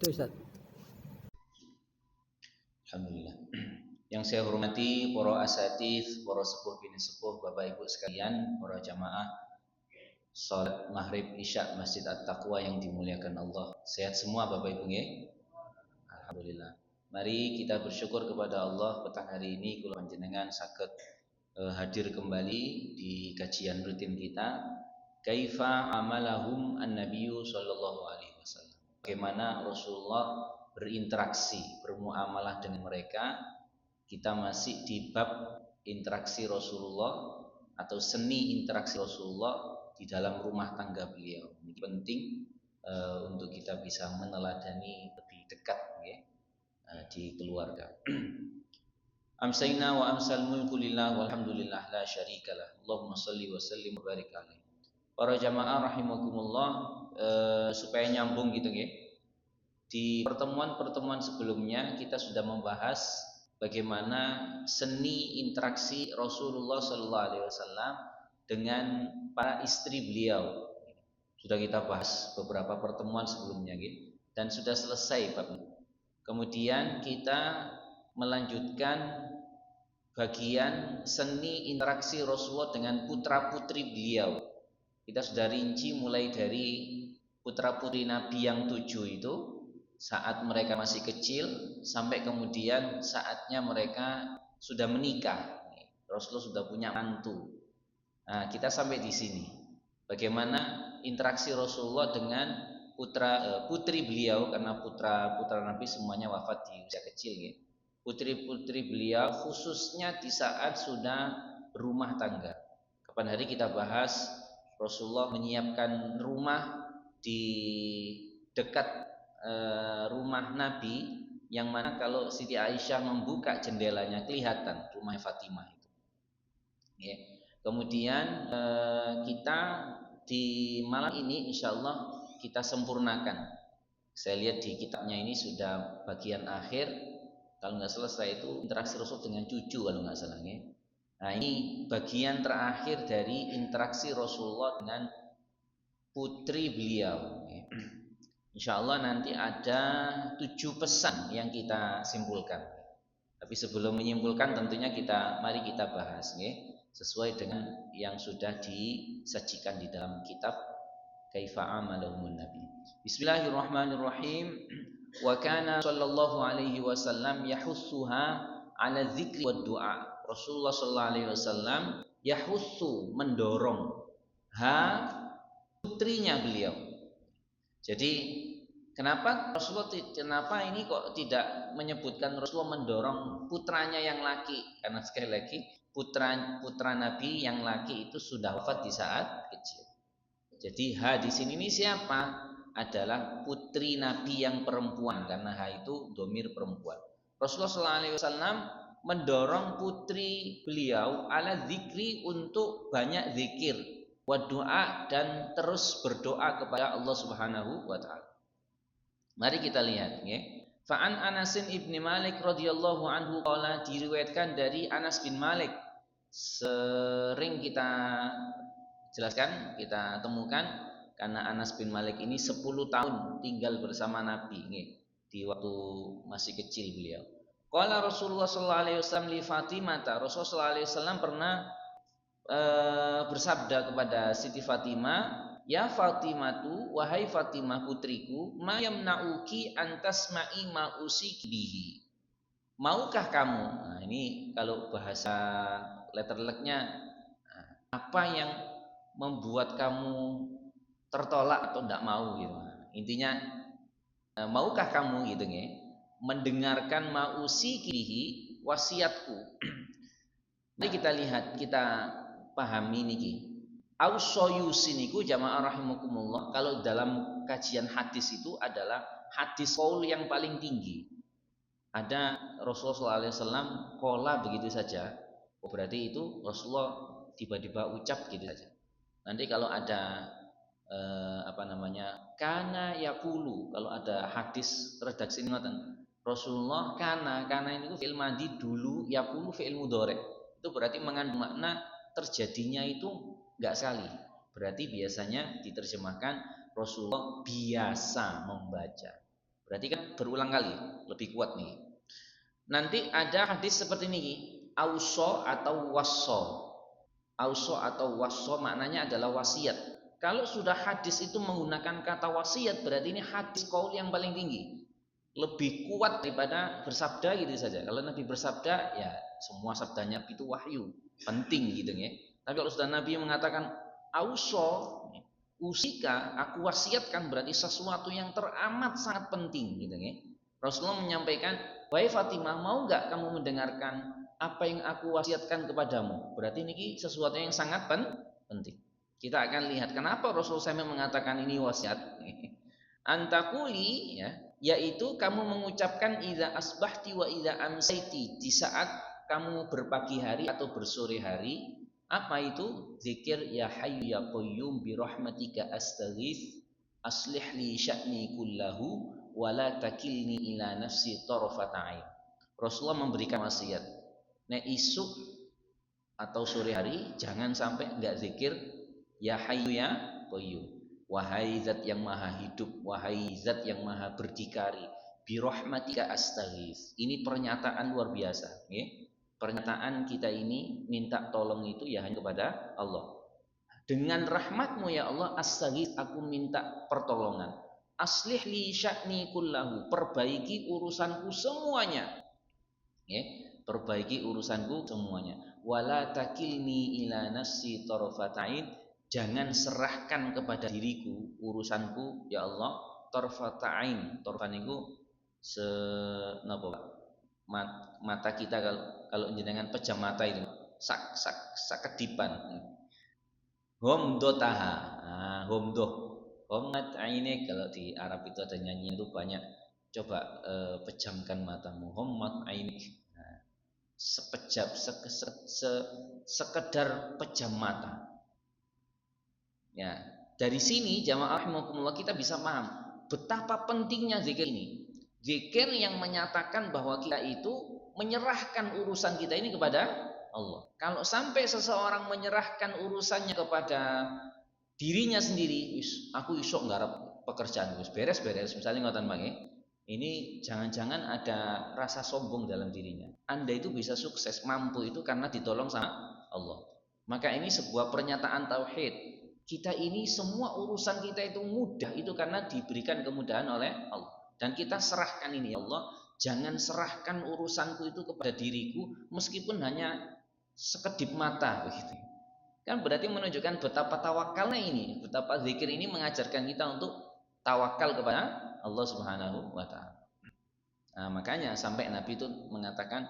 Itu Ustaz. Alhamdulillah. Yang saya hormati para asatidz, para sepuh bini sepuh, Bapak Ibu sekalian, para jamaah salat maghrib isya Masjid At-Taqwa yang dimuliakan Allah. Sehat semua Bapak Ibu nggih? Alhamdulillah. Mari kita bersyukur kepada Allah petang hari ini kula panjenengan saged hadir kembali di kajian rutin kita Kaifa amalahum an-nabiyyu sallallahu alaihi wasallam. Bagaimana Rasulullah berinteraksi, bermuamalah dengan mereka. Kita masih di bab interaksi Rasulullah atau seni interaksi Rasulullah di dalam rumah tangga beliau. Ini penting untuk kita bisa meneladani lebih dekat ya, di keluarga. Amsayna wa amsal mulku lillah walhamdulillah la syarikalah. Allahumma shalli wa sallim wa barik alaihi. Para jamaah rahimakumullah, supaya nyambung gitu ya. Di pertemuan-pertemuan sebelumnya kita sudah membahas bagaimana seni interaksi Rasulullah sallallahu alaihi wasallam dengan para istri beliau. Sudah kita bahas beberapa pertemuan sebelumnya gitu. Dan sudah selesai bab. Kemudian kita melanjutkan bagian seni interaksi Rasulullah dengan putra-putri beliau. Kita sudah rinci mulai dari putra-putri Nabi yang 7 itu saat mereka masih kecil sampai kemudian saatnya mereka sudah menikah. Rasulullah sudah punya mantu. Nah, kita sampai di sini. Bagaimana interaksi Rasulullah dengan putri beliau, karena putra Nabi semuanya wafat di usia kecil ya. Putri-putri beliau khususnya di saat sudah berumah tangga. Kapan hari kita bahas Rasulullah menyiapkan rumah di dekat rumah Nabi, yang mana kalau Siti Aisyah membuka jendelanya kelihatan rumah Fatimah itu. Ya. Kemudian kita di malam ini insya Allah kita sempurnakan. Saya lihat di kitabnya ini sudah bagian akhir, kalau nggak selesai itu interaksi Rasul dengan cucu kalau nggak salah ya. Nah ini bagian terakhir dari interaksi Rasulullah dengan putri beliau. Insya Allah nanti ada 7 pesan yang kita simpulkan. Tapi sebelum menyimpulkan tentunya mari kita bahas ya, sesuai dengan yang sudah disajikan di dalam kitab Kaifa Amalahumun Nabi. Bismillahirrahmanirrahim. Wa kana sallallahu alaihi wasallam yahussuha ala dzikri wad du'a. Rasulullah sallallahu alaihi wasallam yahussu, mendorong putrinya beliau. Jadi kenapa ini kok tidak menyebutkan Rasulullah mendorong putranya yang laki? Karena sekali lagi putra Nabi yang laki itu sudah wafat di saat kecil. Jadi di sini ini siapa? Adalah putri Nabi yang perempuan, karena itu dhamir perempuan. Rasulullah sallallahu alaihi wasallam mendorong putri beliau ala zikri, untuk banyak zikir, wa doa, dan terus berdoa kepada Allah Subhanahu wa taala. Mari kita lihat ya. Fa'an Anasin ibni Malik radhiyallahu anhu qala, diriwayatkan dari Anas bin Malik. Sering kita jelaskan, kita temukan, karena Anas bin Malik ini 10 tahun tinggal bersama Nabi ya, di waktu masih kecil beliau. Qala Rasulullah sallallahu alaihi wasallam li Fatimah, Rasulullah sallallahu alaihi wasallam pernah bersabda kepada Siti Fatimah, ya Fatimatu, wahai Fatimah putriku, ma yamna'uki antasma'i ma usiki bihi. Maukah kamu? Nah, ini kalau bahasa letterleknya, apa yang membuat kamu tertolak atau tidak mau gitu. Intinya maukah kamu gitu ya, mendengarkan ma usiki bihi, wasiatku. Mari kita lihat, kita pahami niki. Ausoyusi niku jamaah rahimakumullah, kalau dalam kajian hadis itu adalah hadis qaul yang paling tinggi. Ada Rasulullah SAW qala begitu saja, berarti itu Rasulullah tiba-tiba ucap gitu saja. Nanti kalau ada kana yaqulu, kalau ada hadis redaksi ngoten, Rasulullah kana ini itu fi'il madhi dulu, yaqulu fi'il mudhari'. Itu berarti mengandung makna terjadinya itu enggak sekali. Berarti biasanya diterjemahkan Rasulullah biasa membaca. Berarti kan berulang kali, lebih kuat nih. Nanti ada hadis seperti ini, auso atau wasso. Auso atau wasso maknanya adalah wasiat. Kalau sudah hadis itu menggunakan kata wasiat, berarti ini hadis qaul yang paling tinggi. Lebih kuat daripada bersabda gitu saja. Kalau Nabi bersabda, ya semua sabdanya itu wahyu, penting gitu ya. Tapi kalau sudah Nabi mengatakan auso, usika, aku wasiatkan, berarti sesuatu yang teramat sangat penting gitu ya. Rasulullah menyampaikan, wahai Fatimah, mau nggak kamu mendengarkan apa yang aku wasiatkan kepadamu? Berarti ini sesuatu yang sangat penting. Kita akan lihat kenapa Rasulullah SAW mengatakan ini wasiat. Antakuli, ya, yaitu kamu mengucapkan idza asbahti wa idza amsaiti, di saat kamu berpagi hari atau bersore hari. Apa itu? Zikir ya hayyu ya qayyum bi rahmatika astaghits aslih li sya'ni kullahu wa la takilni ila nafsi tarfata ain. Rasulullah memberikan wasiat. Nek isuk atau sore hari jangan sampai enggak zikir ya hayyu ya qayyum. Wahai zat yang maha hidup, wahai zat yang maha berdikari, bi rahmatika astaghits. Ini pernyataan luar biasa, nggih. Pernyataan kita ini minta tolong itu ya hanya kepada Allah. Dengan rahmatmu ya Allah, astaghits, aku minta pertolongan. Aslih li sya'ni kullahu, perbaiki urusanku semuanya. Ya, perbaiki urusanku semuanya. Wala takilni ila nafsi tarfatain, jangan serahkan kepada diriku urusanku ya Allah tarfatain. Tarfan itu mata kita, kalau jenengan pejam mata itu sakedipan. Homdotaha, homat ainek, kalau di Arab itu ada nyanyian itu banyak. Coba pejamkan matamu, homat ainek. Nah, sekedar pejam mata. Ya, dari sini jamaah rahimakumullah kita bisa paham betapa pentingnya zikir ini. Zikir yang menyatakan bahwa kita itu menyerahkan urusan kita ini kepada Allah. Kalau sampai seseorang menyerahkan urusannya kepada dirinya sendiri, aku isok nggarap pekerjaan, beres-beres, misalnya ngoten mangke. Ini jangan-jangan ada rasa sombong dalam dirinya. Anda itu bisa sukses, mampu itu karena ditolong sama Allah. Maka ini sebuah pernyataan tauhid. Kita ini semua urusan kita itu mudah itu karena diberikan kemudahan oleh Allah. Dan kita serahkan ini ya Allah, jangan serahkan urusanku itu kepada diriku meskipun hanya sekedip mata begitu. Kan berarti menunjukkan betapa tawakalnya ini, betapa zikir ini mengajarkan kita untuk tawakal kepada Allah Subhanahu wa taala. Nah, makanya sampai Nabi itu mengatakan,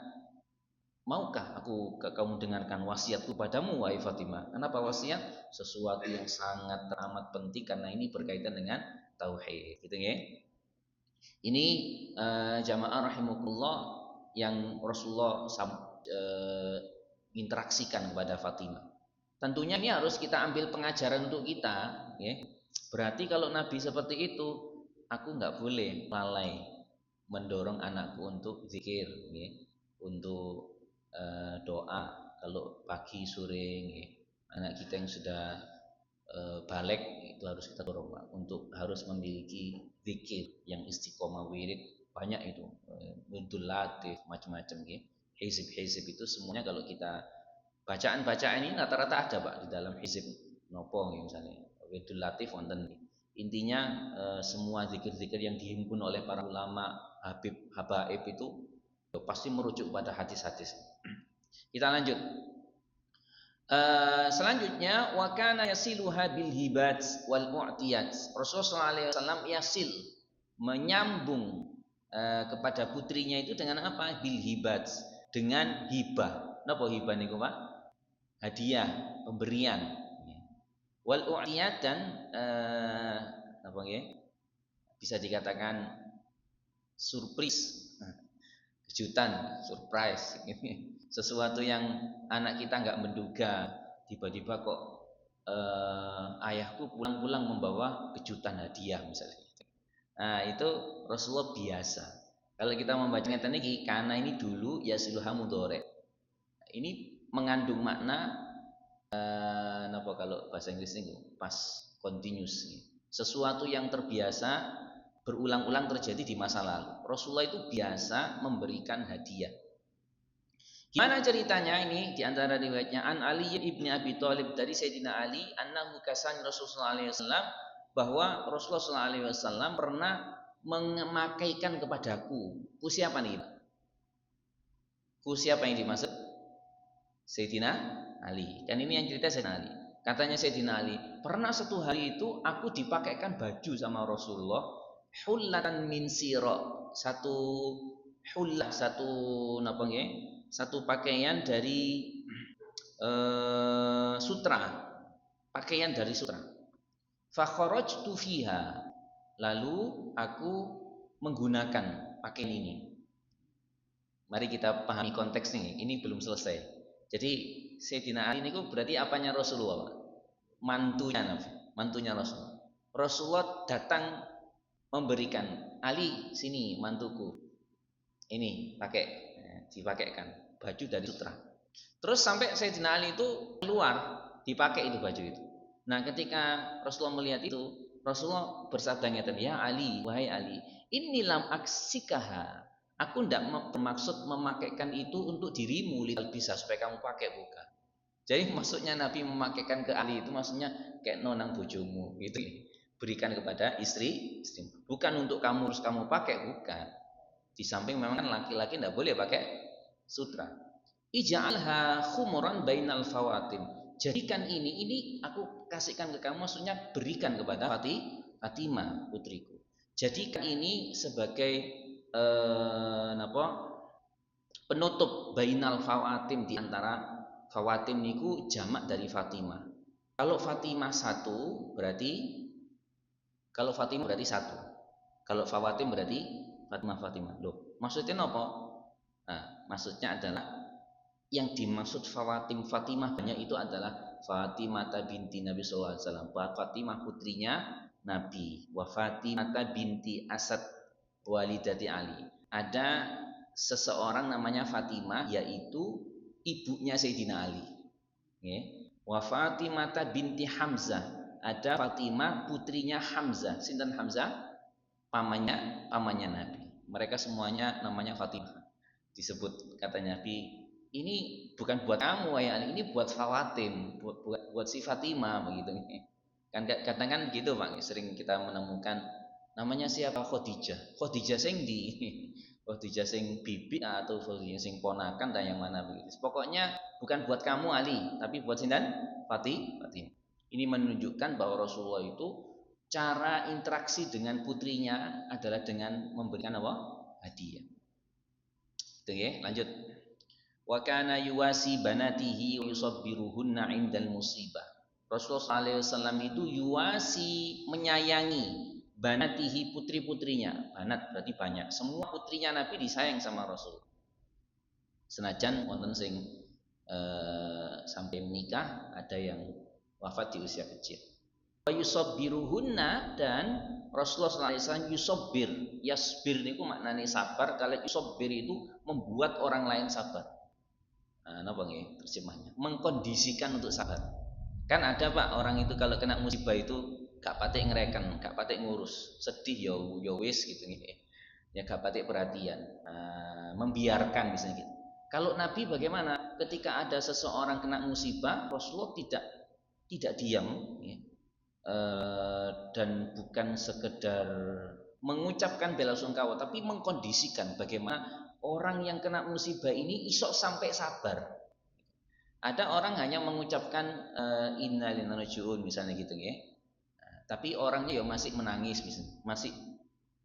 maukah kamu dengarkan wasiatku padamu wahai Fatimah? Kenapa wasiat? Sesuatu yang sangat teramat penting karena ini berkaitan dengan tauhid, gitu ya. Ini jamaah rahimakumullah yang Rasulullah interaksikan kepada Fatimah. Tentunya ini harus kita ambil pengajaran untuk kita, ya. Berarti kalau Nabi seperti itu, aku nggak boleh lalai mendorong anakku untuk zikir, ya. Untuk doa kalau pagi sore, ya. Anak kita yang sudah balik itu harus kita dorong, Pak, untuk harus memiliki zikir yang istiqomah, wirid banyak itu, wirdul latif macam-macam, ya. Hizib itu semuanya kalau kita bacaan ini rata-rata ada, Pak, di dalam hizib nopo misalnya wirdul latif wonten. Intinya semua zikir-zikir yang dihimpun oleh para ulama habaib itu pasti merujuk pada hadis-hadis. Kita lanjut. Selanjutnya wa kana yasiluha bil hibat wal mu'tiyat. Rasulullah SAW yasil, menyambung kepada putrinya itu dengan apa? Bil hibat, dengan hibah. Napa hibah niku, Pak? Hadiah, pemberian. Wal u'tiyat, dan apa nggih? Bisa dikatakan surprise, kejutan, surprise. Sesuatu yang anak kita nggak menduga, tiba-tiba kok ayahku pulang-pulang membawa kejutan hadiah misalnya. Nah, itu Rasulullah biasa. Kalau kita membacanya tadi, karena ini dulu yasiluha mudhari. Ini mengandung makna kalau bahasa Inggris ini past continuous. Sesuatu yang terbiasa berulang-ulang terjadi di masa lalu. Rasulullah itu biasa memberikan hadiah. Gimana ceritanya ini? Di antara riwayatnya An Ali ibni Abi Thalib dari Sayyidina Ali, annahu kasani Rasulullah SAW, bahwa Rasulullah SAW pernah memakaikan kepadaku. Ku siapa nih? Ku siapa yang dimaksud? Sayyidina Ali. Dan ini yang cerita Sayyidina Ali. Katanya Sayyidina Ali, pernah satu hari itu aku dipakaikan baju sama Rasulullah, hullatan min sira, satu hullah, satu pakaian dari sutra, pakaian dari sutra. Fa kharajtu fiha, lalu aku menggunakan pakaian ini. Mari kita pahami konteks ini belum selesai. Jadi Sayyidina Ali ini berarti apanya Rasulullah? Mantunya Rasulullah. Rasulullah datang memberikan, Ali sini mantuku, ini dipakaikan baju dari sutra. Terus sampai Sayyidina Ali itu keluar, dipakai itu baju itu. Nah ketika Rasulullah melihat itu, Rasulullah bersabda ngeten, ya Ali, wahai Ali, inni lam aksikaha, aku tidak bermaksud memakaikan itu untuk dirimu, bisa supaya kamu pakai, bukan. Jadi maksudnya Nabi memakaikan ke Ali itu maksudnya kayak nonang bojomu gitu, berikan kepada istri, bukan untuk kamu harus kamu pakai, bukan. Di samping memang kan laki-laki tidak boleh pakai sutra. Ij'alha khumuran bainal fawatim, jadikan ini aku kasihkan ke kamu, maksudnya berikan kepada Fatimah putriku. Jadikan ini sebagai penutup bainal fawatim, di antara fawatim niku jamak dari Fatimah. Kalau Fatimah satu berarti satu. Kalau fawatim berarti Fatimah. Loh, maksudnya apa? Nah, maksudnya adalah yang dimaksud Fatimah banyak itu adalah Fatimah binti Nabi sallallahu alaihi wasallam, Fatimah putrinya Nabi, wa Fatimah binti Asad walidati Ali. Ada seseorang namanya Fatimah, yaitu ibunya Sayyidina Ali. Wa Fatimah binti Hamzah, ada Fatimah putrinya Hamzah. Sinten Hamzah? Pamannya Nabi. Mereka semuanya namanya Fatimah. Disebut kata Nabi, ini bukan buat kamu ya, ini buat Fawatim, buat si Fatimah begitu. Kan kadang gitu Pak, sering kita menemukan namanya siapa, Khadijah sing di Khadijah sing bibi atau Khadijah sing ponakan dan yang mana begitu. Pokoknya bukan buat kamu Ali, tapi buat sinten? Fatimah. Ini menunjukkan bahwa Rasulullah itu cara interaksi dengan putrinya adalah dengan memberikan apa? Hadiah. Itu ya, lanjut. Wa kana yuwasi banatihi wa yusabbiruhunna 'indal musibah. Rasulullah SAW itu yuwasi, menyayangi banatihi, putri-putrinya. Banat berarti banyak. Semua putrinya Nabi disayang sama Rasul. Senajan wonten sing sampai menikah, ada yang wafat di usia kecil. Wa yusabbiruhunna, dan Rasulullah SAW yusabbir. Yasbir niku maknane sabar, kalau yusabbir itu membuat orang lain sabar. Napa nggih terjemahnya? Mengkondisikan untuk sabar. Kan ada Pak, orang itu kalau kena musibah itu gak patek ngereken, gak patek ngurus, sedih ya wis gitu nih. Ya gak patek perhatian, membiarkan misalnya gitu. Kalau Nabi bagaimana? Ketika ada seseorang kena musibah, Rasulullah tidak diam, ya. Dan bukan sekedar mengucapkan belasungkawa, tapi mengkondisikan bagaimana orang yang kena musibah ini isok sampai sabar. Ada orang hanya mengucapkan inna lillahi rajiun misalnya gitu ya. Tapi orangnya ya masih menangis, masih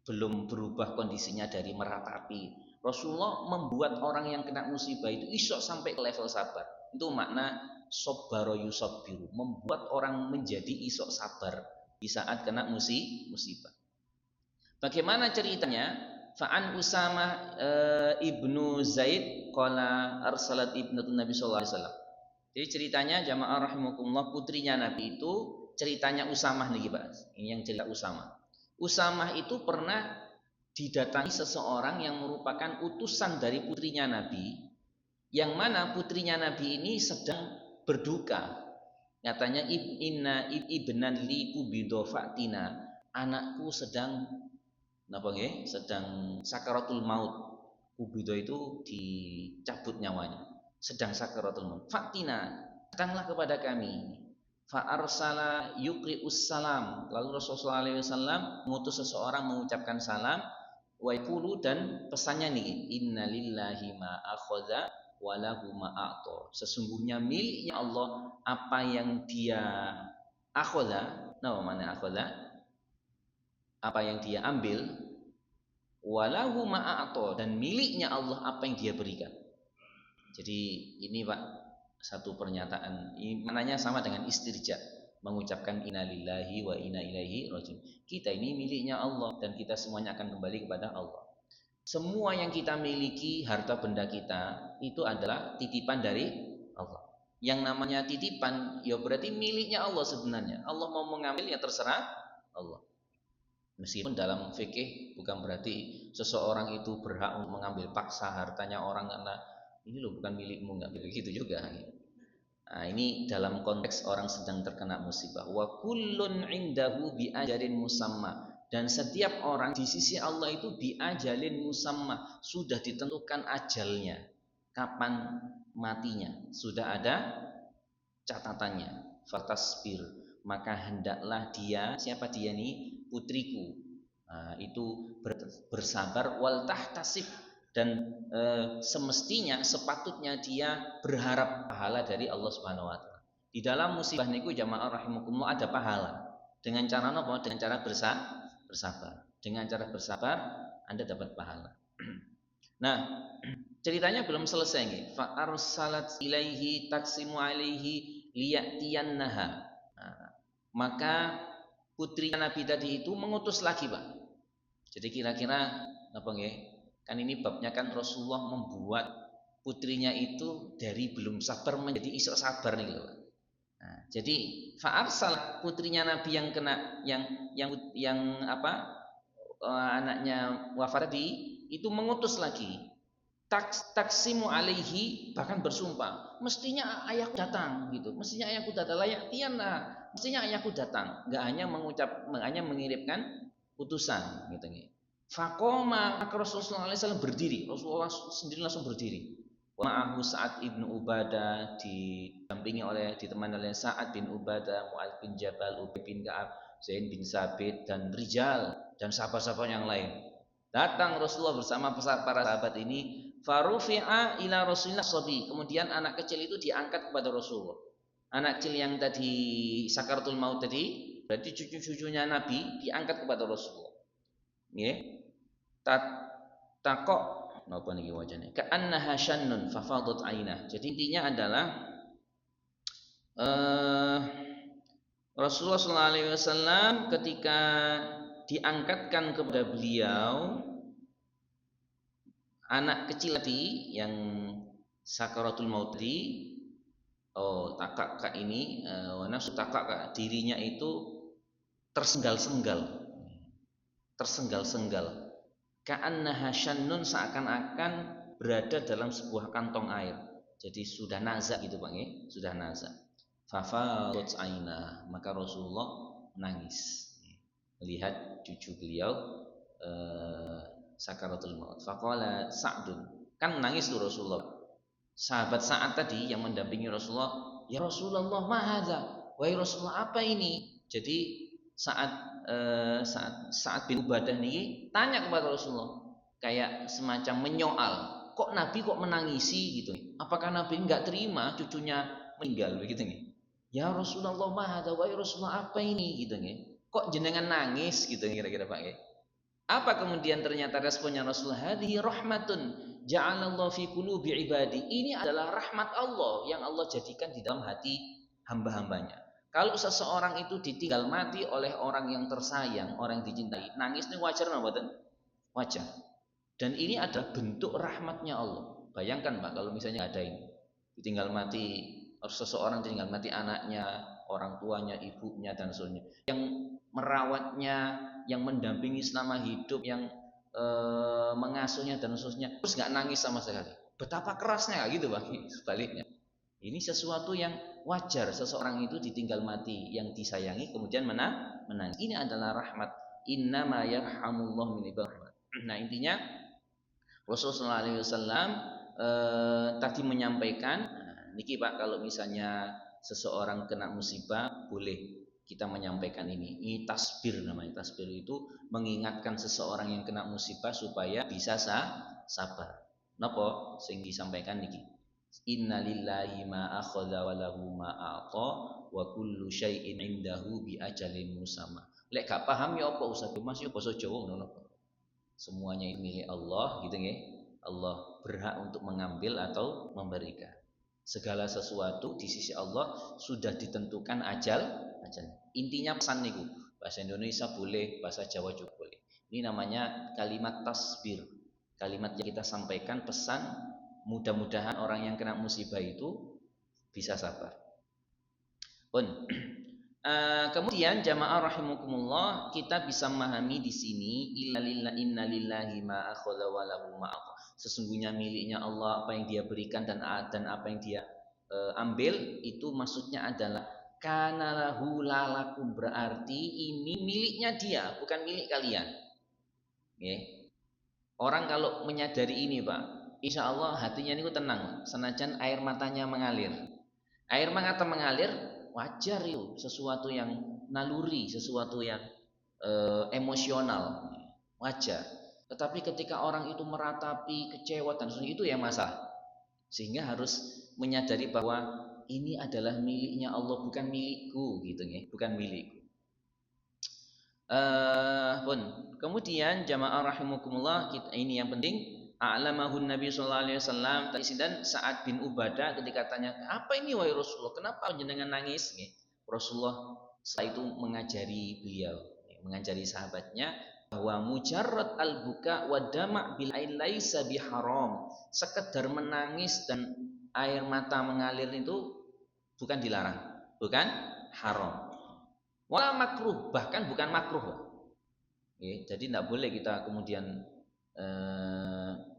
belum berubah kondisinya dari meratapi. Rasulullah membuat orang yang kena musibah itu isok sampai ke level sabar. Itu makna sabbara yusabbiru, membuat orang menjadi isok sabar di saat kena musibah. Bagaimana ceritanya? Fa'an Usamah ibnu Zaid qala arsalat ibnatun Nabi sallallahu alaihi wasallam. Jadi ceritanya jamaah rahimakumullah, putrinya Nabi itu, ceritanya Usamah nih Pak. Ini yang cerita Usamah. Usamah itu pernah didatangi seseorang yang merupakan utusan dari putrinya Nabi, yang mana putrinya Nabi ini sedang berduka. Nyatanya inna ibnan li kubidofatina, anakku sedang napa nggih, sedang sakaratul maut. Kubido itu dicabut nyawanya, sedang sakaratul maut. Fatina, datanglah kepada kami. Fa arsala yuqri'us salam. Lalu Rasulullah SAW mengutus seseorang mengucapkan salam. Wa yaqulu, dan pesannya nih, inna lillahi ma akhadha wa lahu ma a'ta. Sesungguhnya miliknya Allah apa yang dia akhadha. Nah, mana akhadha? Apa yang dia ambil, walahu ma'ato, dan miliknya Allah apa yang dia berikan. Jadi ini Pak, satu pernyataan, ini maknanya sama dengan istirja, mengucapkan innalillahi wa inna ilaihi rajiun. Kita ini miliknya Allah dan kita semuanya akan kembali kepada Allah. Semua yang kita miliki, harta benda kita, itu adalah titipan dari Allah. Yang namanya titipan, ya berarti miliknya Allah sebenarnya. Allah mau mengambil, ya terserah Allah. Meskipun dalam fikih bukan berarti seseorang itu berhak untuk mengambil paksa hartanya orang karena ini loh bukan milikmu, nggak begitu juga. Nah, ini dalam konteks orang sedang terkena musibah. Wa kullun indahu bi ajalin musamma, dan setiap orang di sisi Allah itu bi ajalin musamma, sudah ditentukan ajalnya, kapan matinya, sudah ada catatannya. Fatasbir, maka hendaklah dia, siapa dia nih? Putriku. Nah, itu bersabar, wal tahtasib, dan semestinya sepatutnya dia berharap pahala dari Allah Subhanahu wa taala. Di dalam musibah niku jamaah rahimakumullah ada pahala. Dengan cara apa? Dengan cara bersabar. Dengan cara bersabar Anda dapat pahala. Nah, ceritanya belum selesai nih. Fa arsalat ilaihi taksimu alaihi liyatiyannaha. Nah, maka putri Nabi tadi itu mengutus lagi, Pak. Jadi kira-kira apa nggih? Kan ini babnya kan Rasulullah membuat putrinya itu dari belum sabar menjadi isok sabar nih, Pak. Nah, jadi fa'arsal, putrinya Nabi yang kena yang apa? Anaknya wafat tadi itu mengutus lagi. Taksimu alaihi, bahkan bersumpah, mestinya ayahku datang gitu, mestinya ayahku datang, layak tiana, mestinya ayahku datang, nggak hanya mengirimkan utusan gitu nih. Fakoma, maka Rasulullah SAW berdiri, Rasulullah sendiri langsung berdiri. Ma'ahu Sa'ad ibnu Ubadah, ditemani oleh Sa'ad bin Ubadah, Mu'adz bin Jabal, Ubay bin Ka'ab, Zaid bin Sabit, dan rijal dan sahabat-sahabat yang lain. Datang Rasulullah bersama para sahabat ini. Farufi'a ila Rasulillah sabi, kemudian anak kecil itu diangkat kepada Rasulullah. Anak kecil yang tadi sakaratul maut tadi, berarti cucu-cucunya Nabi diangkat kepada Rasulullah. Nggih. Takok napa niki wajane? Ka'annaha shannun fafadat ainah. Jadi intinya adalah Rasulullah SAW ketika diangkatkan kepada beliau anak kecil tadi yang sakaratul maut tadi, takak ini nafsu takak, dirinya itu tersenggal-senggal, ka'annaha shannun, seakan-akan berada dalam sebuah kantong air. Jadi sudah naza gitu Pak nggih, sudah naza. Fafadat aina, maka Rasulullah menangis melihat cucu beliau sakaratul maut. Faqala Sa'dun, kan menangis tuh Rasulullah. Sahabat Sa'ad tadi yang mendampingi Rasulullah, ya Rasulullah, ma hadza? Wahai Rasulullah, apa ini? Jadi Sa'ad bin Ubadah ini tanya kepada Rasulullah, kayak semacam menyoal, kok Nabi kok menangisi gitu? Apakah Nabi enggak terima cucunya meninggal begitu nih? Ya Rasulullah, ma hadza? Wahai Rasulullah, apa ini gitu nih? Kok jenengan nangis gitu kira-kira Pak ya? Apa kemudian ternyata responnya Rasulullah? Hadhihi rahmatun ja'alallahu fi qulubi ibadi. Ini adalah rahmat Allah yang Allah jadikan di dalam hati hamba-hambanya. Kalau seseorang itu ditinggal mati oleh orang yang tersayang, orang yang dicintai, nangis ini wajar nggak, Bapak? Wajar. Dan ini adalah bentuk rahmatnya Allah. Bayangkan Pak, kalau misalnya ada ini, ditinggal mati, seseorang ditinggal mati anaknya, orang tuanya, ibunya dan sebagainya, yang merawatnya, yang mendampingi selama hidup, yang mengasuhnya dan seterusnya, terus nggak nangis sama sekali. Betapa kerasnya gitu Pak, sebaliknya. Ini sesuatu yang wajar, seseorang itu ditinggal mati yang disayangi kemudian menangis. Ini adalah rahmat innama yarhamullahu min ibadihi. Nah, intinya Rasulullah SAW tadi menyampaikan, niki Pak, kalau misalnya seseorang kena musibah boleh kita menyampaikan ini. Ini tasbir namanya. Tasbir itu mengingatkan seseorang yang kena musibah supaya bisa sabar. Napa sing disampaikan niki? Innalillahi ma akhadha wa lahu ma a'ta wa kullu syai'in indahu bi ajalin musamma. Lek gak paham ya apa usah Mas ya basa Jawa ngono. Semuanya itu milik Allah gitu nggih. Allah berhak untuk mengambil atau memberikan. Segala sesuatu di sisi Allah sudah ditentukan ajal. Intinya pesan niku. Bahasa Indonesia boleh, bahasa Jawa juga boleh. Ini namanya kalimat tasbir. Kalimat yang kita sampaikan pesan, mudah-mudahan orang yang kena musibah itu bisa sabar. Pun. Kemudian jamaah rahimakumullah, kita bisa memahami di sini inna lillahi ma akhadha wa lahu ma ata. Sesungguhnya miliknya Allah apa yang Dia berikan dan apa yang Dia ambil, itu maksudnya adalah kana lahu lalakum, berarti ini miliknya Dia, bukan milik kalian. Okay. Orang kalau menyadari ini Pak, insya Allah hatinya ini tenang, senajan air matanya mengalir. Air mata mengalir wajar itu, sesuatu yang naluri, sesuatu yang emosional, wajar. Tetapi ketika orang itu meratapi kecewa dan sebagainya, itu yang masalah. Sehingga harus menyadari bahwa ini adalah miliknya Allah, bukan milikku gitu ya, bukan milikku. Kemudian jamaah rahimakumullah, ini yang penting. A'lamahun Nabi sallallahu alaihi wasallam, dan Sa'ad bin Ubadah ketika tanya, "Apa ini wahai Rasulullah? Kenapa jenengan nangis?" Rasulullah setelah itu mengajari beliau, mengajari sahabatnya bahwa mujarrad al-buka wa dama' bil ain laisa biharam. Sekedar menangis dan air mata mengalir itu bukan dilarang, bukan haram. Wala makruh, bahkan bukan makruh. Jadi tidak boleh kita kemudian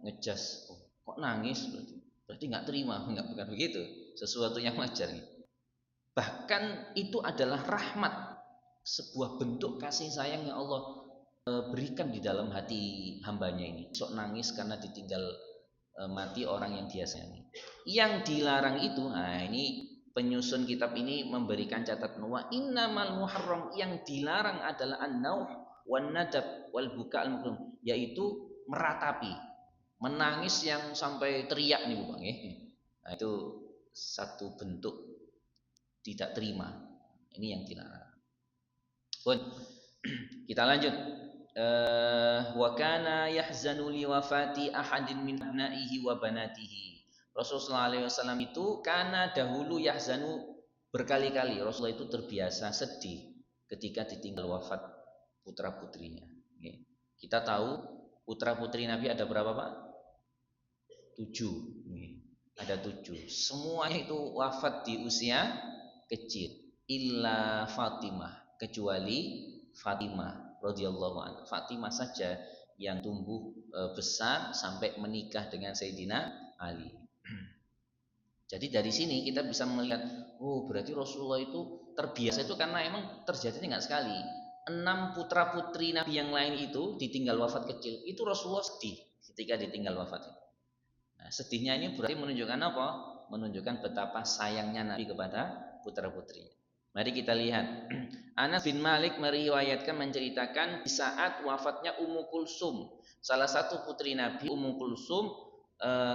ngejas, kok nangis berarti nggak terima, bukan begitu. Sesuatu yang wajar. Bahkan itu adalah rahmat, sebuah bentuk kasih sayang yang Allah berikan di dalam hati hambanya ini. Sok nangis karena ditinggal mati orang yang dia sayangi. Yang dilarang itu, nah ini penyusun kitab ini memberikan catatan, wa innamal muharram, yang dilarang adalah an-nauh wan nadab wal buka al-mukrim, yaitu meratapi, menangis yang sampai teriak nih Bang. Nah, itu satu bentuk tidak terima. Ini yang dilarang. Pun kita lanjut. Wa kana yahzanu li wafati ahadin min abnaihi wa banatihi. Rasulullah SAW itu karena dahulu yahzanu, berkali-kali Rasulullah itu terbiasa sedih ketika ditinggal wafat putra putrinya. Kita tahu putra putri Nabi ada berapa Pak? 7. Ada 7. Semuanya itu wafat di usia kecil. Illa Fatimah, kecuali Fatimah radhiyallahu anha. Fatimah saja yang tumbuh besar sampai menikah dengan Sayyidina Ali. Jadi dari sini kita bisa melihat, oh berarti Rasulullah itu terbiasa itu karena emang terjadinya nggak sekali. 6 putra putri Nabi yang lain itu ditinggal wafat kecil, itu Rasulullah sedih ketika ditinggal wafat itu. Nah, sedihnya ini berarti menunjukkan apa? Menunjukkan betapa sayangnya Nabi kepada putra putrinya. Mari kita lihat. Anas bin Malik meriwayatkan, menceritakan di saat wafatnya Ummu Kulsum, salah satu putri Nabi, Ummu Kulsum,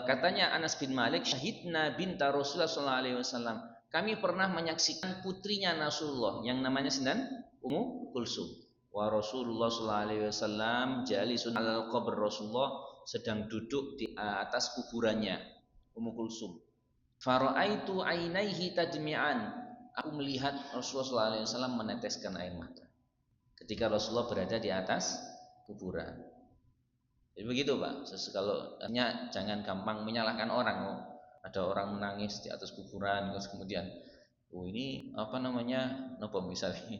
katanya Anas bin Malik, syahidna binta Rasulullah sallallahu alaihi wasallam. Kami pernah menyaksikan putrinya Rasulullah yang namanya Ummu Kulsum. Wa Rasulullah sallallahu alaihi wasallam jalisun alal qabr, Rasulullah sedang duduk di atas kuburannya Ummu Kulsum. Fara'aitu ainaihi tadmi'an. Aku melihat Rasulullah sallallahu alaihi wasallam meneteskan air mata ketika Rasulullah berada di atas kuburan. Jadi begitu Pak. Kalau jangan gampang menyalahkan orang. Oh, ada orang menangis di atas kuburan, terus kemudian, oh ini apa namanya, nopo misalnya,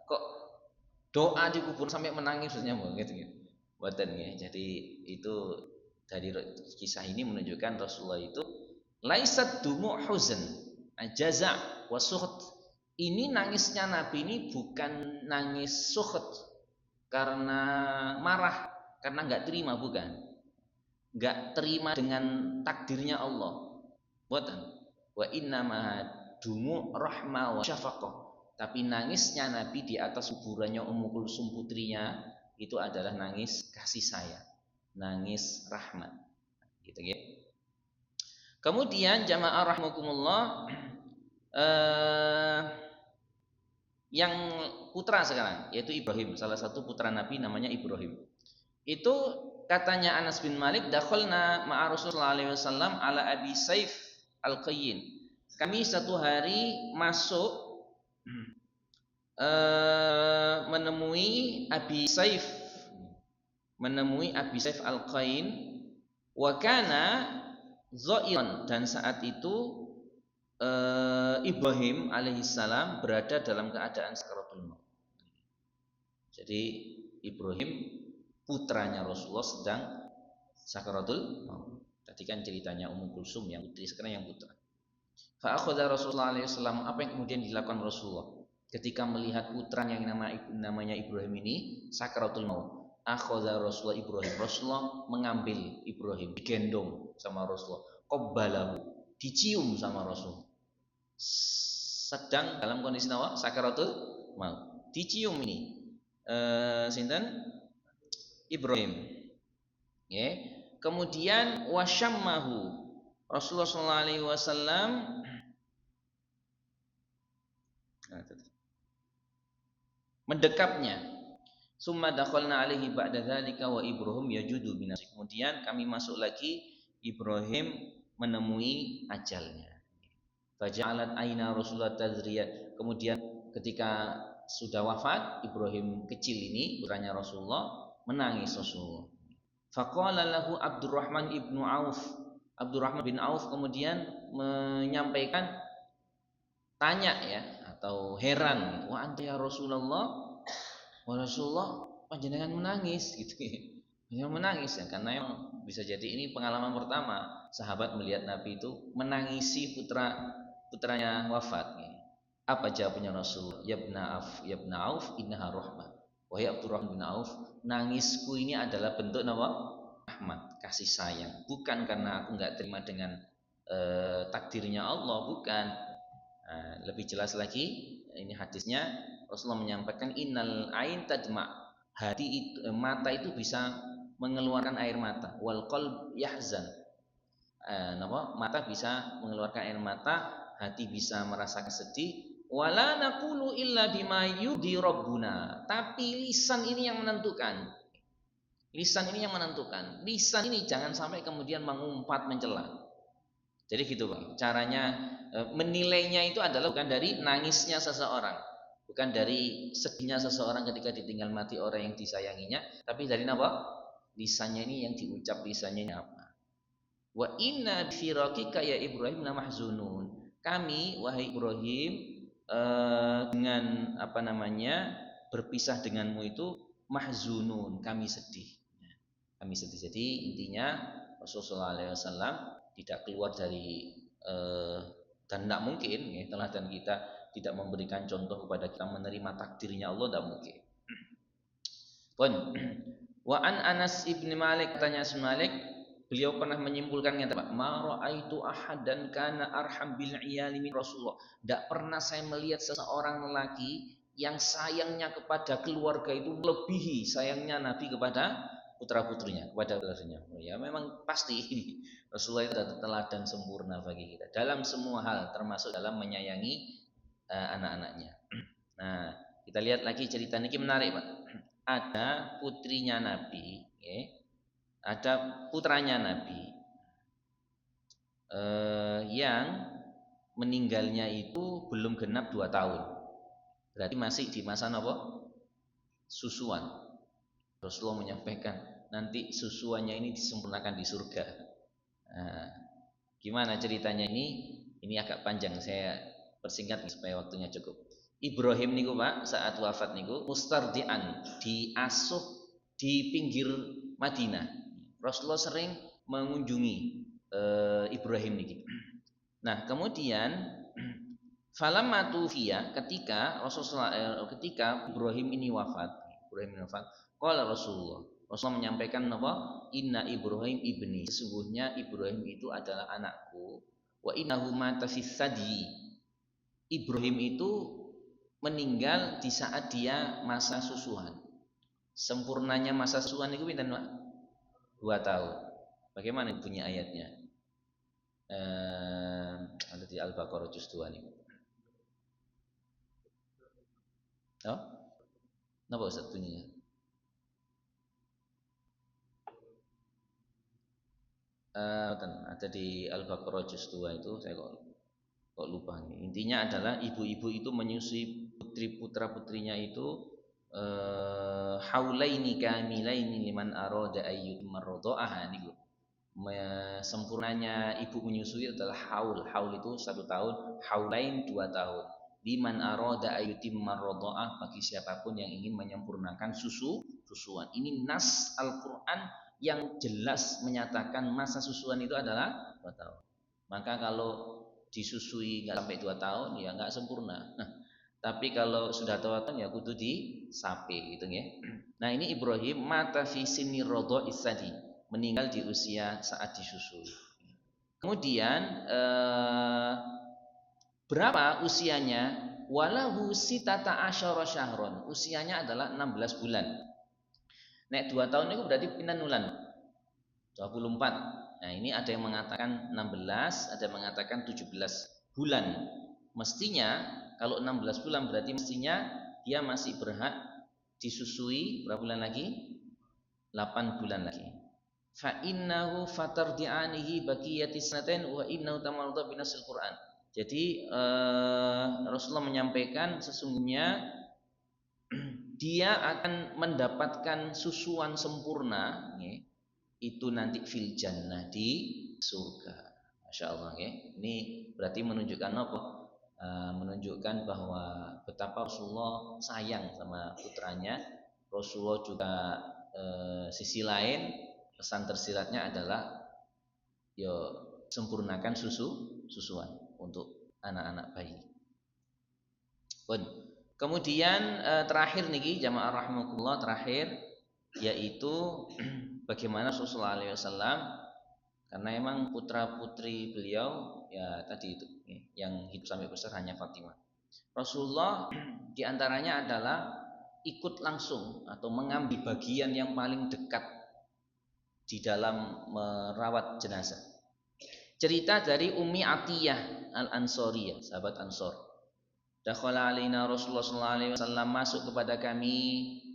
kok doa di kuburan sampai menangis, maksudnya gitu. Buatan ya. Jadi itu dari kisah ini menunjukkan Rasulullah itu laisat dumu huzn, jaza wa suhd. Ini nangisnya Nabi ini bukan nangis sukht karena marah, karena nggak terima, bukan. Nggak terima dengan takdirnya Allah. Buatan. Wa innama dumu rahma wa syafaqah. Tapi nangisnya Nabi di atas kuburannya Ummu Kulsum putrinya itu adalah nangis kasih sayang, nangis rahmat. Gitu ya. Kemudian jamaah rahimakumullah, yang putra sekarang yaitu Ibrahim, salah satu putra Nabi namanya Ibrahim. Itu katanya Anas bin Malik, dakhalna ma'a Rasulullah sallallahu alaihi wasallam ala Abi Saif Al-Qayyin. Kami satu hari masuk menemui Abi Saif Al-Qayyin, wa kana dhairan, dan saat itu Ibrahim alaihissalam berada dalam keadaan sakaratul maut. Jadi Ibrahim putranya Rasulullah sedang sakaratul maut. Tadi kan ceritanya Ummu Kulsum yang putri, sekarang yang putra. Fa akhadha Rasulullah alaihi wasallam, apa yang kemudian dilakukan Rasulullah ketika melihat putranya yang namanya Ibrahim ini sakaratul maut? Akhadha Rasulullah Ibrahim, Rasulullah mengambil Ibrahim, digendong sama Rasulullah, qabbalahu, dicium sama Rasul. Sedang dalam kondisi apa? Sakaratul maut. Dicium ini sinten? Ibrahim. Ya. Kemudian wasyammahu, Rasulullah sallallahu alaihi wasallam mendekapnya. Summa dakhalna alaihi ba'da dzalika wa Ibrahim yajudu binafsi. Kemudian kami masuk lagi, Ibrahim menemui ajalnya. Faja'alat aina Rasulullah tazriyat. Kemudian ketika sudah wafat Ibrahim kecil ini, putranya Rasulullah, menangis Rasulullah. Faqala lahu Abdurrahman ibnu Auf. Abdurrahman bin Auf kemudian menyampaikan, tanya ya, atau heran, wa anta ya Rasulullah, wa Rasulullah panjenengan menangis gitu. Dia menangis ya, karena yang bisa jadi ini pengalaman pertama sahabat melihat Nabi itu menangisi putranya wafat. Apa jawabannya Rasulullah? Yabna Auf innaha rahmah. Wahai Abdurrahman bin Auf, nangisku ini adalah bentuk rahmat, kasih sayang. Bukan karena aku nggak terima dengan takdirnya Allah, bukan. Lebih jelas lagi, ini hadisnya Rasulullah menyampaikan innal ain tadma, hati itu, mata itu bisa mengeluarkan air mata, wal qalb yahzan, mata bisa mengeluarkan air mata, hati bisa merasakan sedih. Wala naqulu illa bima yudi rabbuna, tapi lisan ini yang menentukan. Lisan ini jangan sampai kemudian mengumpat mencela. Jadi gitu Pak, caranya menilainya itu adalah bukan dari nangisnya seseorang, bukan dari sedihnya seseorang ketika ditinggal mati orang yang disayanginya, tapi dari apa? Lisannya ini yang diucap, lisannya ini apa? Wa inna firaqika ya Ibrahim la mahzunun. Kami wahai Ibrahim dengan berpisah denganmu itu mahzunun, kami sedih. Jadi intinya Rasulullah SAW tidak keluar dari dan tidak mungkin ya, teladan kita tidak memberikan contoh kepada kita menerima takdirnya Allah, tidak mungkin. Pun wa an Anas ibn Malik, tanya Malik, beliau pernah menyimpulkan kata, ma ra'aitu ahadan kana arham bil iyali min Rasulullah. Tidak pernah saya melihat seseorang lelaki yang sayangnya kepada keluarga itu melebihi sayangnya Nabi kepada putra-putrinya, kepada putranya. Ya memang pasti Rasulullah itu adalah teladan sempurna bagi kita dalam semua hal, termasuk dalam menyayangi anak-anaknya. Nah, kita lihat lagi cerita ini menarik, Pak. Ada putrinya Nabi, ya. Ada putranya Nabi yang meninggalnya itu belum genap 2 tahun. Berarti masih di masa apa? Susuan. Rasulullah menyampaikan nanti susuannya ini disempurnakan di surga. Nah, gimana ceritanya ini? Ini agak panjang, saya persingkat supaya waktunya cukup. Ibrahim niku Pak saat wafat niku mustardian, diasuh di pinggir Madinah. Rasulullah sering mengunjungi Ibrahim niki. Nah, kemudian Falamma tufiya, ketika Ibrahim ini wafat, qala Rasulullah menyampaikan apa? Inna Ibrahim ibni, sesungguhnya Ibrahim itu adalah anakku. Wa innahu mata fis sadi. Ibrahim itu meninggal di saat dia masa susuan. Sempurnanya masa susuan itu pinten, Pak? 2 tahun. Bagaimana bunyi ayatnya? Ada di Al-Baqarah juz 2 nih. Oh? Napa Ustaz bunyinya? Ada di Al-Baqarah juz 2 itu saya kok lupa nih. Intinya adalah ibu-ibu itu menyusui putra-putrinya itu haulaini kamilaini liman arada ayyut marradha'ah niku. Sempurnanya ibu menyusui adalah haul itu 1 tahun, haulain 2 tahun. Liman arada ayyutim marradha'ah, bagi siapapun yang ingin menyempurnakan susuan. Ini nas Al-Qur'an yang jelas menyatakan masa susuan itu adalah 2 tahun. Maka kalau disusui nggak sampai 2 tahun ya nggak sempurna. Nah, tapi kalau sudah 2 tahun ya kudu disape gitu ya. Nah, ini Ibrahim mata fi sinni radha'is sadi, meninggal di usia saat disusui. Kemudian berapa usianya? Walahu sitata asyara syahron. Usianya adalah 16 bulan. Nek 2 tahun itu berarti pinten bulan? 24. Nah, ini ada yang mengatakan 16, ada yang mengatakan 17 bulan. Mestinya kalau 16 bulan berarti mestinya dia masih berhak disusui berapa bulan lagi? 8 bulan lagi. Fa innahu fatardi'anihi baqiyati sanatain wa innahu tamarrada binasil Qur'an. Jadi Rasulullah menyampaikan sesungguhnya dia akan mendapatkan susuan sempurna itu nanti fil jannah, di surga. Masya Allah ya. Ini berarti menunjukkan apa? Menunjukkan bahwa betapa Rasulullah sayang sama putranya. Rasulullah juga sisi lain pesan tersiratnya adalah sempurnakan susuan untuk anak-anak bayi. Kemudian terakhir niki jamaah rahimakumullah, terakhir yaitu bagaimana Rasulullah SAW, karena emang putra putri beliau ya tadi itu yang hidup sampai besar hanya Fatimah. Rasulullah diantaranya adalah ikut langsung atau mengambil bagian yang paling dekat di dalam merawat jenazah. Cerita dari Ummi Atiyah Al-Ansariyah, sahabat Ansor. Dakhala alaina Rasulullah sallallahu alaihi wasallam, masuk kepada kami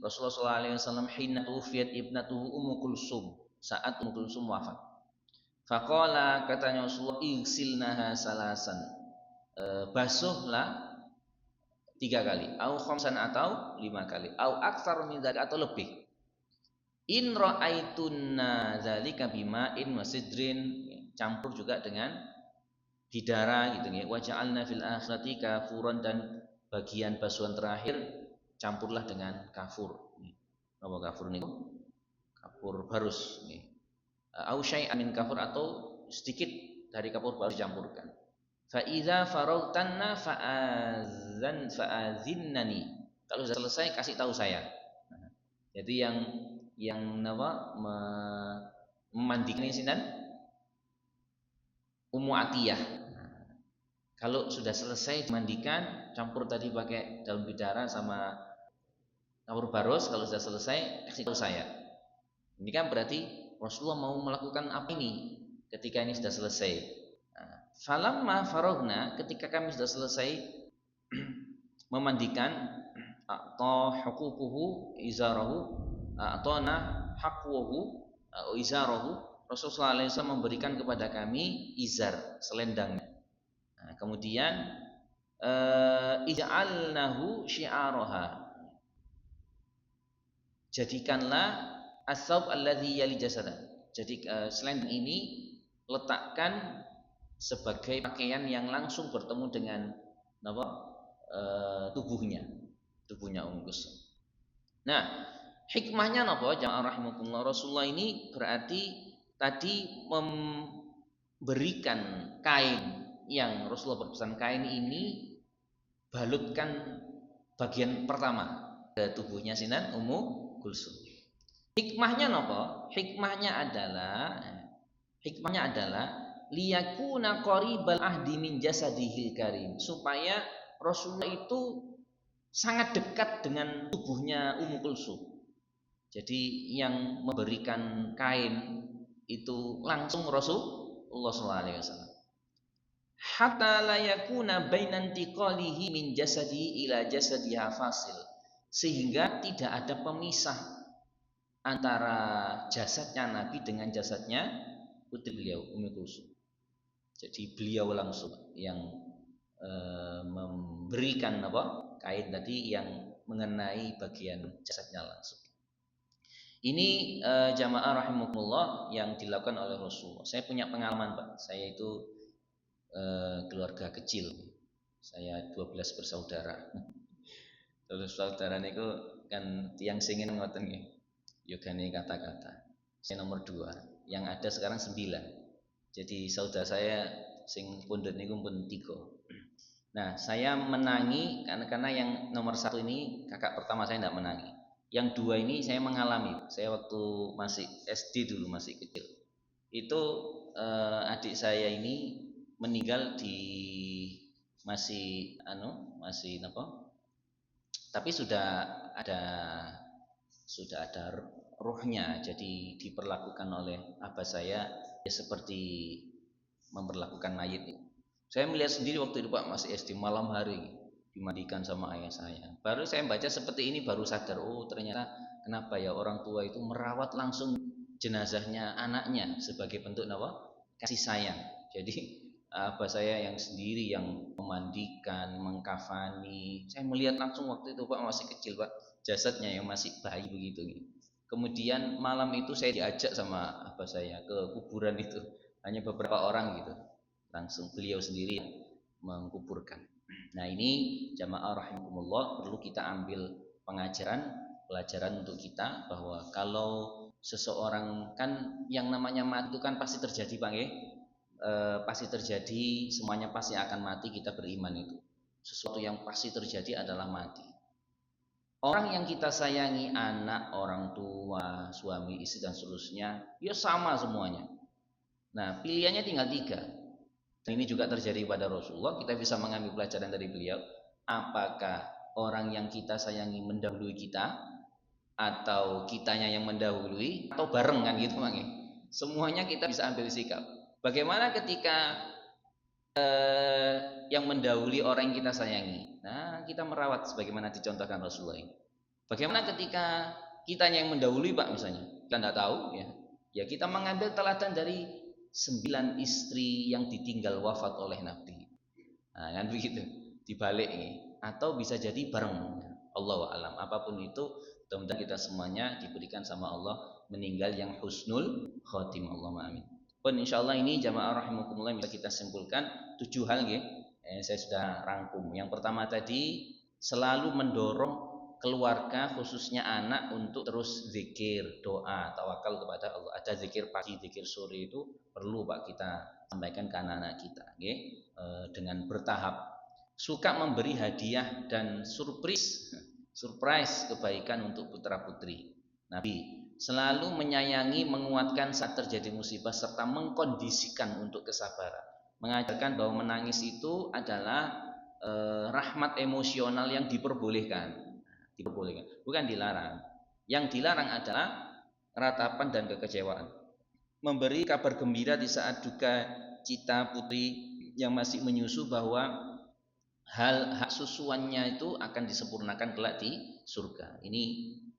Rasulullah sallallahu alaihi wasallam hina tufiyat ibnatuhu Ummu Kulsum, saat Ummu Kulsum wafat. Faqala, katanya Rasulullah, igsilnaha salasan, basuhlah 3 kali, au khamsan atau 5 kali, au aktsar min dzalik atau lebih. In ra'aitunna dzalika bima'in wa sidrin, campur juga dengan bidara gitu ya. Wa ja'alna fil akhirati kafuran, dan bagian basuhan terakhir campurlah dengan kafur. Apa kafur niku? Kafur barus nggih. Au syai'an min kafur, atau sedikit dari kafur barus dicampurkan. Fa idza faraghtanna fa'azinnani. Kalau sudah selesai kasih tahu saya. Jadi yang memandikan ini sinten? Ummu Atiyah. Kalau sudah selesai dimandikan, campur tadi pakai daun bidara sama kafur barus, kalau sudah selesai kasih tahu saya. Ini kan berarti Rasulullah mau melakukan apa ini ketika ini sudah selesai. Falamma faragna, ketika kami sudah selesai memandikan, atau huququhu izarahu, atona haqwahu izarahu, Rasulullah SAW memberikan kepada kami izar, selendangnya. Nah, kemudian ij'alnahu syi'araha, jadikanlah as-saub alladhi yali jasada. Jadi selendang ini letakkan sebagai pakaian yang langsung bertemu dengan tubuhnya Ummu Kulsum. Nah, hikmahnya napa jamaah rahimakumullah? Rasulullah ini berarti tadi memberikan kain, yang Rasulullah berpesan kain ini balutkan bagian pertama ke tubuhnya Sinan Ummu Kulsum. Hikmahnya nopo? Hikmahnya adalah liyakuna qaribal ahdi min jasadihil karim, supaya Rasulullah itu sangat dekat dengan tubuhnya Ummu Kulsum. Jadi yang memberikan kain itu langsung Rasulullah SAW. Hatta la yakuna bainan tiqalihi min jasadi ila jasadiha fasil, sehingga tidak ada pemisah antara jasadnya Nabi dengan jasadnya putri beliau Ummu Kulsum. Jadi beliau langsung yang memberikan kain tadi yang mengenai bagian jasadnya langsung. Ini jamaah rahimakumullah yang dilakukan oleh Rasulullah. Saya punya pengalaman, Pak. Saya itu keluarga kecil. Saya 12 bersaudara. 12 bersaudara niku kan tiang singin ngoten nggih. Yogane kata-kata. Saya nomor 2. Yang ada sekarang 9. Jadi saudara saya sing pundhut niku pun 3. Nah, saya menangi karena yang nomor 1 ini kakak pertama saya tidak menangi. Yang 2 ini saya mengalami. Saya waktu masih SD dulu, masih kecil. Itu adik saya ini meninggal di masih tapi sudah ada ruhnya, jadi diperlakukan oleh abah saya ya seperti memperlakukan mayit. Saya melihat sendiri waktu itu Pak, masih SD, malam hari dimandikan sama ayah saya. Baru saya baca seperti ini baru sadar, oh ternyata kenapa ya orang tua itu merawat langsung jenazahnya anaknya sebagai bentuk kasih sayang. Jadi abah saya yang sendiri yang memandikan, mengkafani. Saya melihat langsung waktu itu Pak, masih kecil Pak, jasadnya yang masih bayi begitu. Kemudian malam itu saya diajak sama abah saya ke kuburan itu, hanya beberapa orang gitu. Langsung beliau sendiri mengkuburkan. Nah, ini jamaah rahimakumullah, perlu kita ambil pelajaran untuk kita bahwa kalau seseorang kan yang namanya mati itu kan pasti terjadi Pak nggih. Pasti terjadi, semuanya pasti akan mati, kita beriman itu. Sesuatu yang pasti terjadi adalah mati. Orang yang kita sayangi, anak, orang tua, suami, istri dan seterusnya, ya sama semuanya. Nah, pilihannya tinggal 3. Dan ini juga terjadi pada Rasulullah. Kita bisa mengambil pelajaran dari beliau. Apakah orang yang kita sayangi mendahului kita, atau kitanya yang mendahului, atau bareng kan gitu Mang. Semuanya kita bisa ambil sikap. Bagaimana ketika yang mendahului orang yang kita sayangi? Nah, kita merawat sebagaimana dicontohkan Rasulullah ini. Bagaimana ketika kitanya yang mendahului Pak misalnya? Kita tidak tahu ya. Ya kita mengambil teladan dari 9 istri yang ditinggal wafat oleh Nabi. Nah, kan begitu. Dibalik ini. Atau bisa jadi bareng. Allahu a'lam. Apapun itu, mudah-mudahan kita semuanya diberikan sama Allah meninggal yang husnul khotimah. Allahumma amin. Pun insyaallah ini jamaah rahimakumullah bisa kita simpulkan 7 hal nggih. Saya sudah rangkum. Yang pertama tadi, selalu mendorong keluarga khususnya anak untuk terus zikir, doa, tawakal kepada Allah. Ada zikir pagi, zikir sore itu perlu Pak kita sampaikan ke anak-anak kita, okay? Dengan bertahap. Suka memberi hadiah dan surprise kebaikan untuk putra putri Nabi. Selalu menyayangi, menguatkan saat terjadi musibah serta mengkondisikan untuk kesabaran. Mengajarkan bahwa menangis itu adalah rahmat emosional yang diperbolehkan, bukan dilarang. Yang dilarang adalah ratapan dan kekecewaan. Memberi kabar gembira di saat duka cita putri yang masih menyusu bahwa hak susuannya itu akan disempurnakan kelak di surga. Ini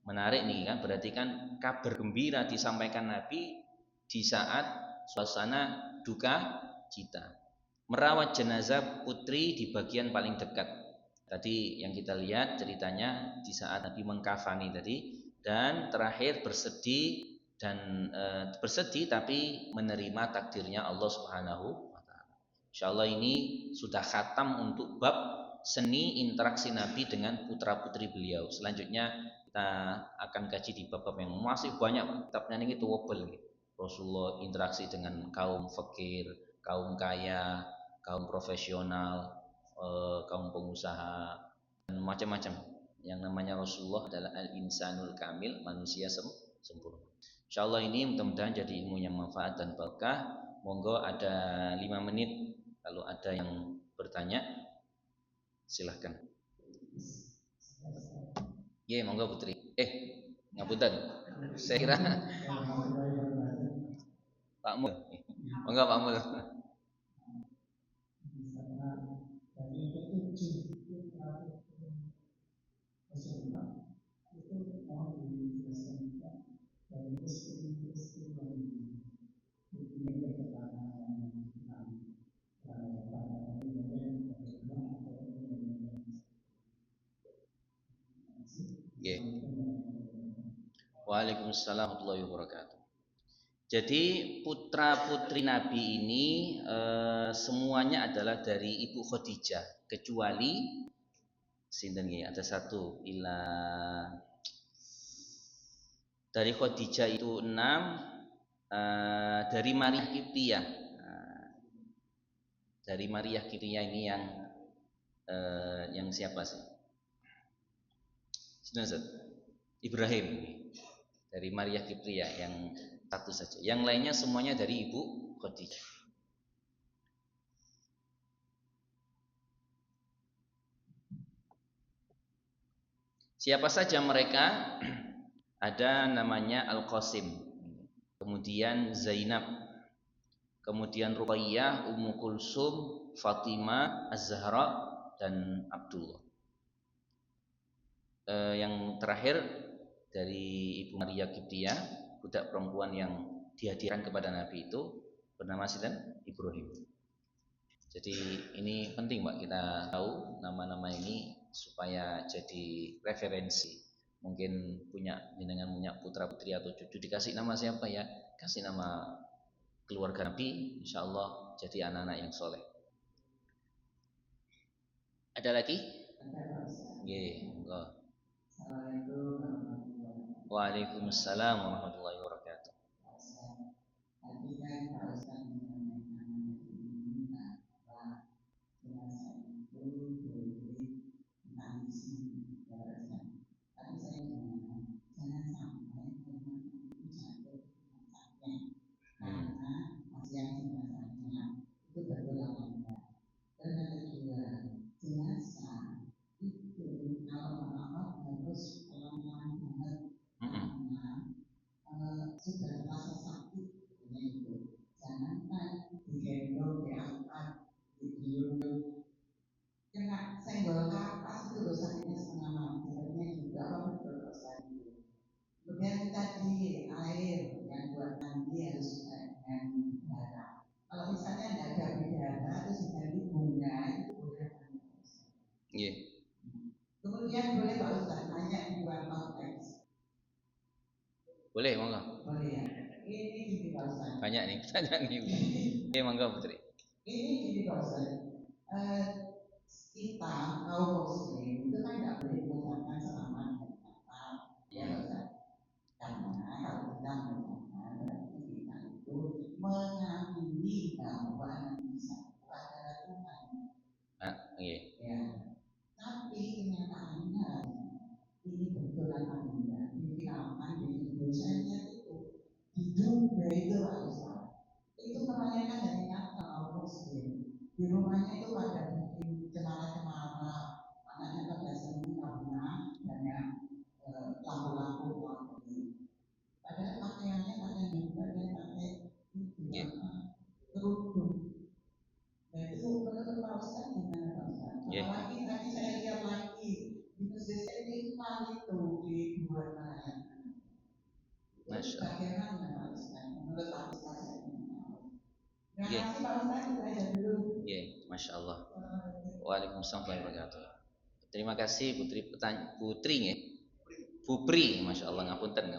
menarik nih kan, berarti kan kabar gembira disampaikan Nabi di saat suasana duka cita. Merawat jenazah putri di bagian paling dekat. Tadi yang kita lihat ceritanya di saat Nabi mengkafani tadi, dan terakhir bersedih tapi menerima takdirnya Allah Subhanahu wa taala. Insyaallah ini sudah khatam untuk bab seni interaksi Nabi dengan putra-putri beliau. Selanjutnya kita akan kaji di bab-bab yang masih banyak. Kitabnya ini tuwebel gitu. Rasulullah interaksi dengan kaum fakir, kaum kaya, kaum profesional, kaum pengusaha dan macam-macam. Yang namanya Rasulullah adalah al-insanul kamil, manusia sempurna. Insyaallah ini mudah-mudahan jadi ilmu yang manfaat dan berkah. Monggo ada 5 menit kalau ada yang bertanya silahkan. Ye, monggo Putri. Ngapunten. Saya kira Pak Mul. Monggo Pak Mul. Yeah. Waalaikumsalam warahmatullahi wabarakatuh. Jadi putra putri Nabi ini semuanya adalah dari Ibu Khadijah kecuali sinten nggih ada satu dari Khadijah itu 6 dari Maria Kiptiyah. Dari Maria Kiptiyah ini yang siapa sih? Ibrahim dari Maria Kiptiyah yang satu saja. Yang lainnya semuanya dari Ibu Khadijah. Siapa saja mereka? Ada namanya Al-Qasim, kemudian Zainab, kemudian Ruqayyah, Ummu Kulsum, Fatimah, Az-Zahra, dan Abdullah. Yang terakhir dari Ibu Maria Kiptiyah, budak perempuan yang dihadiahkan kepada Nabi itu bernama Ibrahim. Jadi ini penting Mbak kita tahu nama-nama ini supaya jadi referensi. Mungkin jenengan punya putra putri atau cucu dikasih nama siapa ya? Kasih nama keluarga Nabi, insya Allah jadi anak-anak yang soleh. Ada lagi? Yeah. Waalaikumsalam warahmatullahi wabarakatuh. Senggol kapas itu dosanya setengah mati, artinya juga apa betul dosa itu. Kemudian tadi air yang buat mandi harus dengan bidara. Kalau misalnya tidak ada bidara terus diganti bunga itu boleh mandi. Yeah. Kemudian boleh Pak Ustaz tanya di luar konteks. Boleh monggo. Boleh ya. Ini gini Pak Ustaz. Banyak nih pertanyaan ini. Monggo Putri. Ini gini Pak Ustaz. Kita kaum muslim itu kan tidak boleh mengucapkan selamat hari Natal, ya Ustaz. Karena kalau kita mengucapkan berarti kita itu mengakui bahwa Nabi Isa adalah Tuhan. Iya. Ya. Tapi kenyataannya ini betul apa tidak? Diviralkan di video saya itu di Dubai itu Pak Ustaz. Itu merayakan hari Natal kaum muslim. Di rumahnya itu pada bikin cemara-cemara, anaknya pada senang karena banyak lampu-lampu ini. Padahal pakaiannya pakaian juga dan pakai kerudung. Nah itu menurut Pak Ustaz gimana Pak Ustaz? Apalagi tadi saya lihat lagi di masjid Istiqlal itu dibuat merayakan. Bagaimana Pak Ustaz? Menurut Pak Ustaz Terima kasih Pak Ustaz, itu aja dulu. Masya Allah. Waalaikumsalam warahmatullahi wabarakatuh. Terima kasih Putri ya. Pupri, Masya Allah, ngapunten.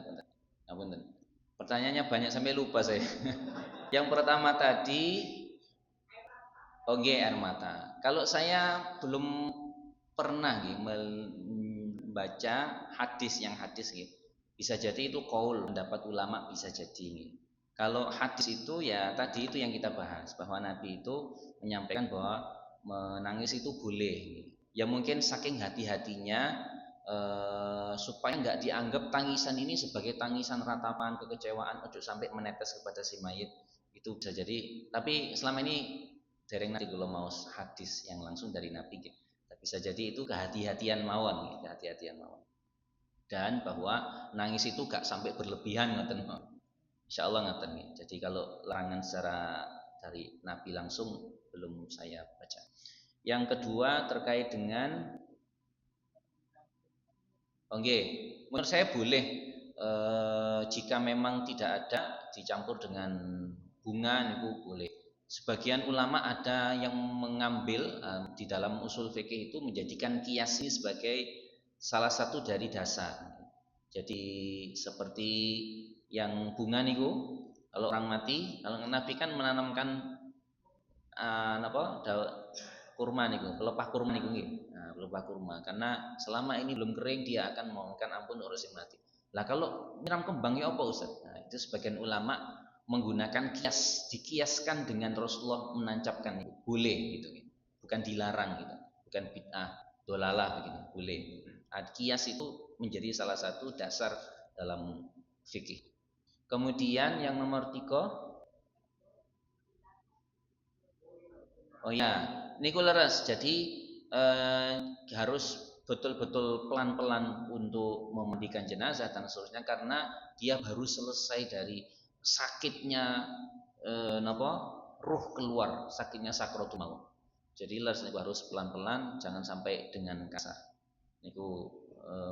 Pertanyaannya banyak sampai lupa saya. Yang pertama tadi, air mata. Kalau saya belum pernah membaca hadis gitu. Bisa jadi itu qaul pendapat ulama bisa jadi. Kalau hadis itu ya tadi itu yang kita bahas bahwa Nabi itu menyampaikan bahwa menangis itu boleh. Ya mungkin saking hati-hatinya supaya nggak dianggap tangisan ini sebagai tangisan ratapan kekecewaan, ojo sampai menetes kepada si mayit, itu bisa jadi. Tapi selama ini dereng nanti kalau mau hadis yang langsung dari Nabi gitu. Bisa jadi itu kehati-hatian mawon gitu, kehati-hatian mawon. Dan bahwa nangis itu gak sampai berlebihan ngoten. Insyaallah ngoten nggih. Jadi kalau larangan secara dari Nabi langsung belum saya baca. Yang kedua terkait dengan menurut saya boleh jika memang tidak ada dicampur dengan bunga itu boleh. Sebagian ulama ada yang mengambil di dalam usul fikih itu menjadikan kias ini sebagai salah satu dari dasar. Jadi seperti yang bunga niku, kalau orang mati, kalau Nabi kan menanamkan kurma niku, pelepah kurma niku nggih. Nah, pelepah kurma karena selama ini belum kering dia akan memohonkan ampun orang sing mati. Lah kalau nyiram kembang ya apa Ustaz? Nah, itu sebagian ulama menggunakan kias, dikiaskan dengan Rasulullah menancapkan itu. Boleh gitu. Bukan dilarang gitu. Bukan bid'ah, dolalah begitu, boleh. Kias itu menjadi salah satu dasar dalam fikih. Kemudian yang nomor 3, oh ya, niku leres. Jadi harus betul-betul pelan-pelan untuk memandikan jenazah dan seterusnya karena dia baru selesai dari sakitnya ruh keluar, sakitnya sakratul maut. Jadi niku harus pelan-pelan, jangan sampai dengan kasar. Niku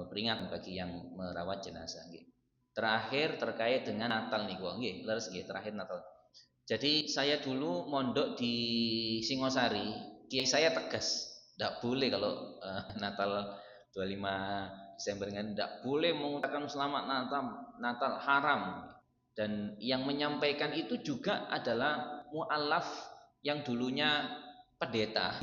peringatan bagi yang merawat jenazah nggih. Terakhir terkait dengan Natal niku nggih, leres nggih, terakhir Natal. Jadi saya dulu mondok di Singosari, kiai saya tegas, tidak boleh kalau Natal 25 Desember kan tidak boleh mengucapkan selamat Natal haram. Dan yang menyampaikan itu juga adalah mu'alaf yang dulunya pendeta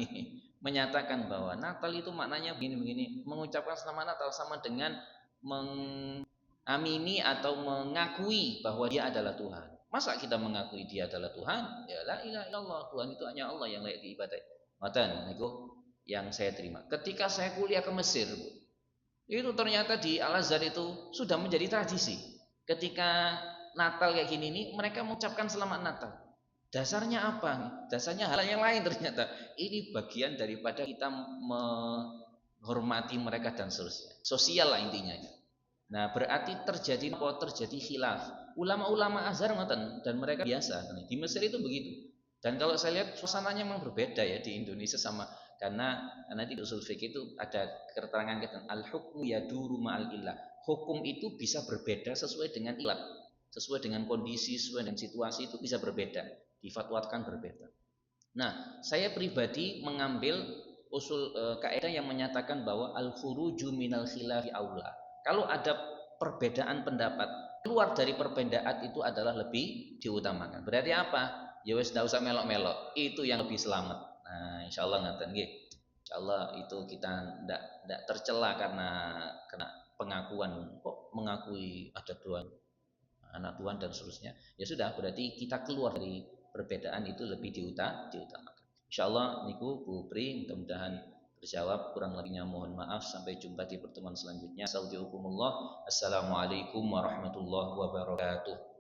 menyatakan bahwa Natal itu maknanya begini-begini, mengucapkan selamat Natal sama dengan mengamini atau mengakui bahwa dia adalah Tuhan. Masa kita mengakui dia adalah Tuhan? Ya la ilaha illallah, Tuhan itu hanya Allah yang layak diibadahi. Ngoten niku yang saya terima. Ketika saya kuliah ke Mesir, itu ternyata di Al-Azhar itu sudah menjadi tradisi. Ketika Natal kayak gini nih, mereka mengucapkan selamat Natal. Dasarnya apa? Dasarnya hal yang lain ternyata. Ini bagian daripada kita menghormati mereka dan seterusnya. Sosial lah intinya. Nah, berarti terjadi khilaf. Ulama-ulama Azhar ngoten dan mereka biasa. Di Mesir itu begitu. Dan kalau saya lihat suasananya memang berbeda ya di Indonesia sama karena nanti di usul fikih itu ada keterangan al-hukmu yaduru ma'al illah. Hukum itu bisa berbeda sesuai dengan ilat, sesuai dengan kondisi, sesuai dengan situasi itu bisa berbeda, difatwakan berbeda. Nah, saya pribadi mengambil usul kaidah yang menyatakan bahwa al-khuruju minal khilafi aula. Kalau ada perbedaan pendapat, keluar dari perbedaan itu adalah lebih diutamakan. Berarti apa? Ya wis ndak usah melok-melok. Itu yang lebih selamat. Nah, insyaallah ngaten nggih. Insyaallah itu kita ndak tercela karena kena pengakuan kok mengakui ada Tuhan, anak Tuhan dan seterusnya. Ya sudah, berarti kita keluar dari perbedaan itu lebih diutamakan. Insyaallah niku Bu Pri mudah-mudahan terjawab, kurang lebihnya mohon maaf. Sampai jumpa di pertemuan selanjutnya. Assalamualaikum warahmatullahi wabarakatuh.